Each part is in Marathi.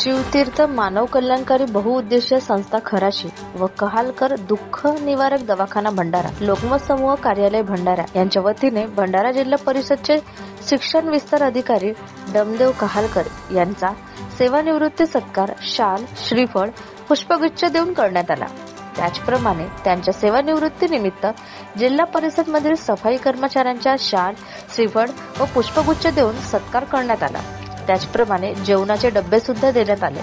शिवतीर्थ मानव कल्याणकारी बहुउद्देशीय संस्था खराशी व कहालकर दुःख निवारक दवाखाना भंडारा, लोकमत समूह कार्यालय भंडारा यांच्या वतीने भंडारा जिल्हा परिषदचे शिक्षण विस्तार अधिकारी डमदेव कहालकर यांचा सेवानिवृत्ती सत्कार शाल, श्रीफळ, पुष्पगुच्छ देऊन करण्यात आला। त्याचप्रमाणे त्यांच्या सेवानिवृत्ती निमित्त जिल्हा परिषद मधील सफाई कर्मचाऱ्यांच्या शाल, श्रीफळ व पुष्पगुच्छ देऊन सत्कार करण्यात आला। त्याचप्रमाणे जेवणाचे डब्बे सुद्धा देण्यात आले।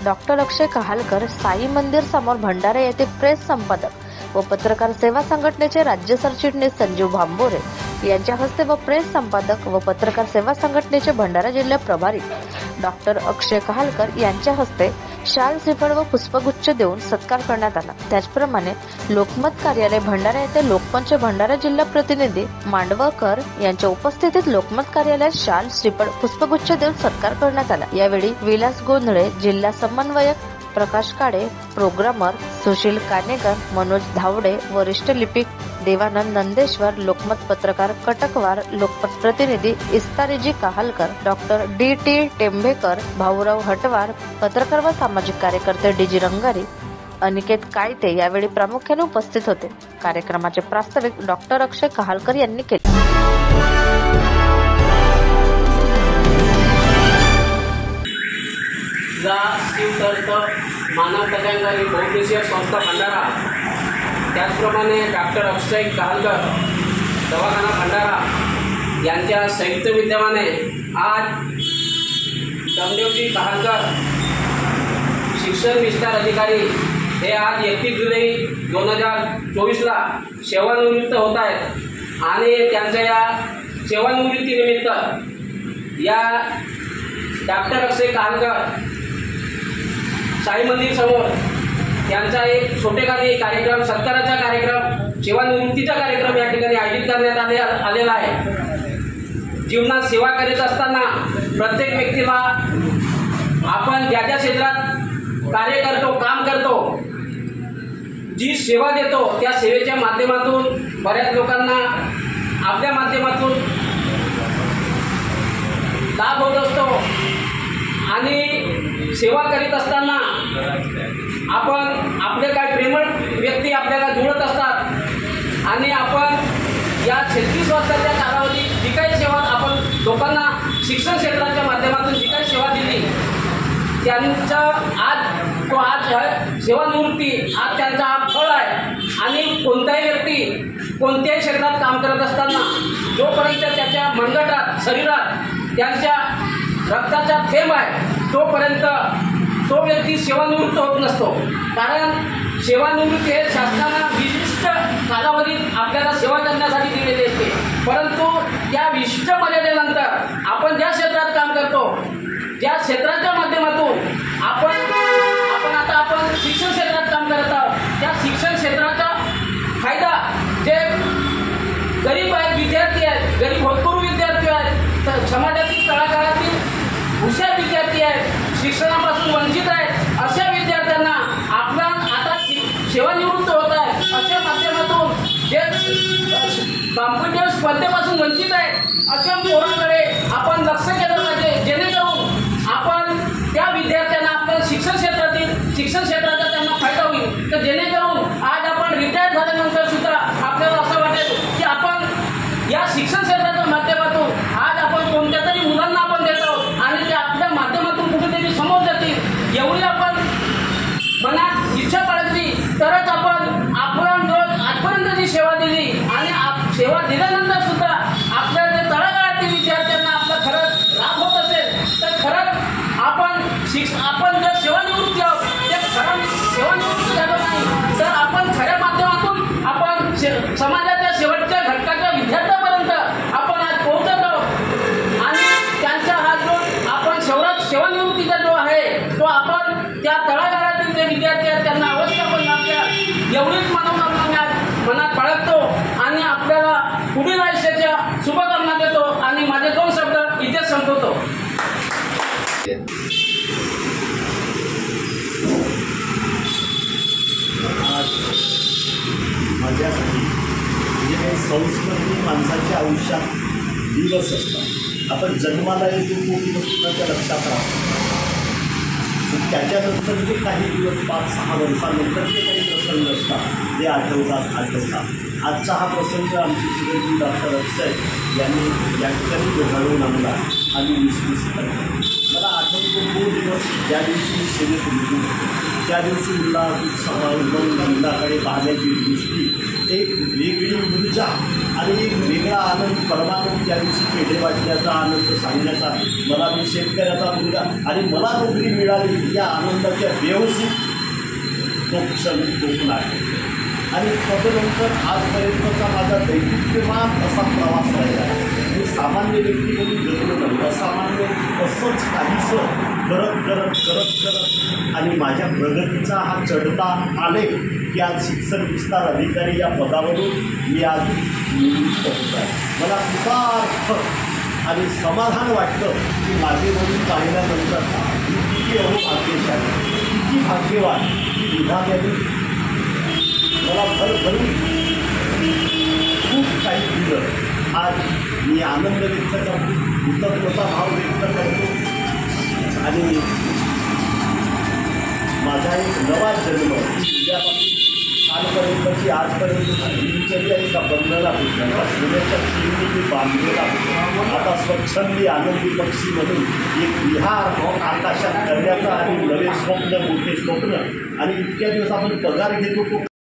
डॉक्टर अक्षय कहालकर साई मंदिर समोर भंडारा येथे प्रेस संपादक व पत्रकार सेवा संघटनेचे राज्य सरचिटणीस संजीव भांबोरे यांच्या हस्ते व प्रेस संपादक व पत्रकार सेवा संघटनेचे भंडारा जिल्हा प्रभारी डॉक्टर अक्षय कहालकर यांच्या हस्ते शाल, श्रीफळ व पुष्पगुच्छ देऊन सत्कार करण्यात आला। त्याचप्रमाणे लोकमत कार्यालय भंडारा येथे लोकमतचे भंडारा जिल्हा प्रतिनिधी मांडवकर यांच्या उपस्थितीत लोकमत कार्यालयात शाल, श्रीफळ, पुष्पगुच्छ देऊन सत्कार करण्यात आला। यावेळी विलास गोंधळे, जिल्हा समन्वयक प्रकाश काळे, प्रोग्रामर सुशील कानेकर, मनोज धावडे, वरिष्ठ लिपिक देवानंद नंदेश्वर, लोकमत पत्रकार कटकवार, लोकमत प्रतिनिधी इस्तारीजी कहालकर, डॉक्टर डी.टी. टेंभेकर, भाऊराव हटवार, पत्रकार व सामाजिक कार्यकर्ते डी.जी. रंगारी, अनिकेत कायते यावेळी प्रामुख्याने उपस्थित होते। कार्यक्रमाचे प्रास्ताविक डॉक्टर अक्षय कहालकर यांनी केले। शिवतीर्थ मानव कल्याणकारी बहुउद्देशीय संस्था भंडारा, त्याचप्रमाणे डॉक्टर अक्षय कहालकर दवाखाना भंडारा यांच्या संयुक्त विद्यमाने आज डमदेवजी कहालकर शिक्षण विस्तार अधिकारी हे आज 31 जुलै 2024ला सेवानिवृत्त होत आहेत आणि त्यांच्या या सेवानिवृत्तीनिमित्त या डॉक्टर अक्षय कहालकर साई मंदिर समोर त्यांचा एक छोटेखानी कार्यक्रम, सत्काराचा कार्यक्रम, सेवानिवृत्तीचा कार्यक्रम या ठिकाणी आयोजित करण्यात आलेला आहे। जीवनात सेवा करीत असताना प्रत्येक व्यक्तीला आपण ज्या ज्या क्षेत्रात कार्य करतो, काम करतो, जी सेवा देतो त्या सेवेच्या माध्यमातून बऱ्याच लोकांना आपल्या माध्यमातून लाभ होत असतो आणि सेवा करीत असताना आपण आपले काही प्रेमळ व्यक्ती आपल्याला जुळत असतात आणि आपण या 36 वर्षाच्या कालावधीत जी काही सेवा आपण लोकांना शिक्षण क्षेत्राच्या माध्यमातून जी काही सेवा दिली त्यांचा आज सेवानिवृत्ती आज त्यांचा हा फळ आहे। आणि कोणताही व्यक्ती कोणत्याही क्षेत्रात काम करत असताना जोपर्यंत त्याच्या मनगटात, शरीरात त्यांच्या रक्ताचा थेंब आहे तोपर्यंत तो व्यक्ती सेवानिवृत्त होत नसतो। कारण सेवानिवृत्ती हे शासनानं विशिष्ट कालावधीत आपल्याला सेवा करण्यासाठी दिलेली असते, परंतु त्या विशिष्ट मर्यादेनंतर आपण ज्या क्षेत्रात काम करतो, ज्या क्षेत्राच्या माध्यमातून आपण शिक्षण क्षेत्रात काम करत आहोत, त्या शिक्षण क्षेत्राचा फायदा जे गरीब आहेत, विद्यार्थी आहेत, गरीब होतकरू विद्यार्थी आहेत, तर समाजातील तळागाळातील हुशार विद्यार्थी आहेत, शिक्षणापासून वंचित आहेत, अशा विद्यार्थ्यांना आपला आता सेवानिवृत्त होत आहे अशा माध्यमातून जे कॉम्पिटिटिव्ह स्पर्धेपासून वंचित आहेत अशा पोरांकडे आपण लक्ष केलं पाहिजे, जेणेकरून आपण त्या विद्यार्थ्यांना आपण शिक्षण क्षेत्राचा त्यांना फायदा होईल। तर जेणेकरून आज आपण रिटायर झाल्यानंतर सुद्धा आपल्याला असं वाटेल की आपण या शिक्षण क्षेत्राच्या माध्यमातून आज आपण कोणत्या तरी मुलांना आपण देत आहोत आणि ते आपल्या माध्यमातून कुठेतरी समोर जातील, एवढी आपण मनात इच्छा बाळगली तरच आपण रोज आजपर्यंत जी सेवा दिली आणि सेवा दिल्यानंतर सुद्धा आपल्या जे तळागाळातील विद्यार्थ्यांना आपला खरंच लाभ होत असेल तर खरंच आपण जर सेवानिवृत्ती आहोत ते खरं सेवानिवृत्ती झालं नाही तर आपण खऱ्या माध्यमातून आपण समाजाच्या शेवटच्या घटकाच्या विद्यार्थ्यापर्यंत आपण आज पोहोचत आहोत आणि त्यांचा हा जो आपण सेवानिवृत्तीचा जो आहे तो आपण त्या तळागाळातील जे विद्यार्थी आहेत त्यांना अवश्य आपण लागल्या एवढीच मनोकामना मनात बाळगतो आणि आपल्याला पुढील आयुष्याच्या शुभकामना देतो आणि माझे 2 शब्द इथेच संपवतो। माझ्यासाठी जे काही संस्कृती माणसाच्या आयुष्यात दिवस असतात, आपण जन्माला येतो तो दिवस त्या लक्षात राहतो त्याच्यानंतर जे काही दिवस 5-6 वर्षानंतर जे काही प्रसंग असतात ते आठवतात. आजचा हा प्रसंग आमचे चिरंजीव डॉक्टर अक्षय यांनी या ठिकाणी घडवून आणला आणि विश्वास करतो. मला आठवतो तो दिवस ज्या दिवशी सेवेत रुजू त्या दिवशी उल्हास उत्साह उमंग आनंदाकडे पाहण्याची दृष्टी एक वेगळी ऊर्जा आणि एक वेगळा आनंद परमानंद त्या दिवशी पेढे वाटण्याचा आनंद सांगण्याचा. मला मी शेतकऱ्याचा मुलगा आणि मला नोकरी मिळाली या आनंदाच्या व्यवस्थित तो क्षण कोकण आहे. आणि तदनंतर आजपर्यंतचा माझा दैदिप्यमान असा प्रवास राहिला आहे. मी सामान्य व्यक्ती म्हणून जगलो नाही, असामान्य असंच काहीसं करत आणि माझ्या प्रगतीचा हा चढता आलेख की आज शिक्षण विस्तार अधिकारी या पदावरून मी आज निवृत्त होत आहे. मला कृतार्थ आणि समाधान वाटतं की माझे वडील पाहिल्यानंतर मी किती अहोभाग्यशाली, किती भाग्यवान की विधात्याने मला भरभरून खूप काही दिलं. आज मी आनंद व्यक्त करतो, कृतज्ञता भाव व्यक्त करतो आणि माझा एक नवा जन्म उद्यापासून कालपर्यंतची आजपर्यंतची दिनचर्या एका बंधनात होती. आता सोन्याच्या खिळीने मी बांधलेला होतो. आता स्वच्छंदी आनंदी पक्षी म्हणून एक विहार आकाशात करण्याचा आणि नवे स्वप्न मोठे स्वप्न आणि इतक्या दिवस आपण पगार घेतो तो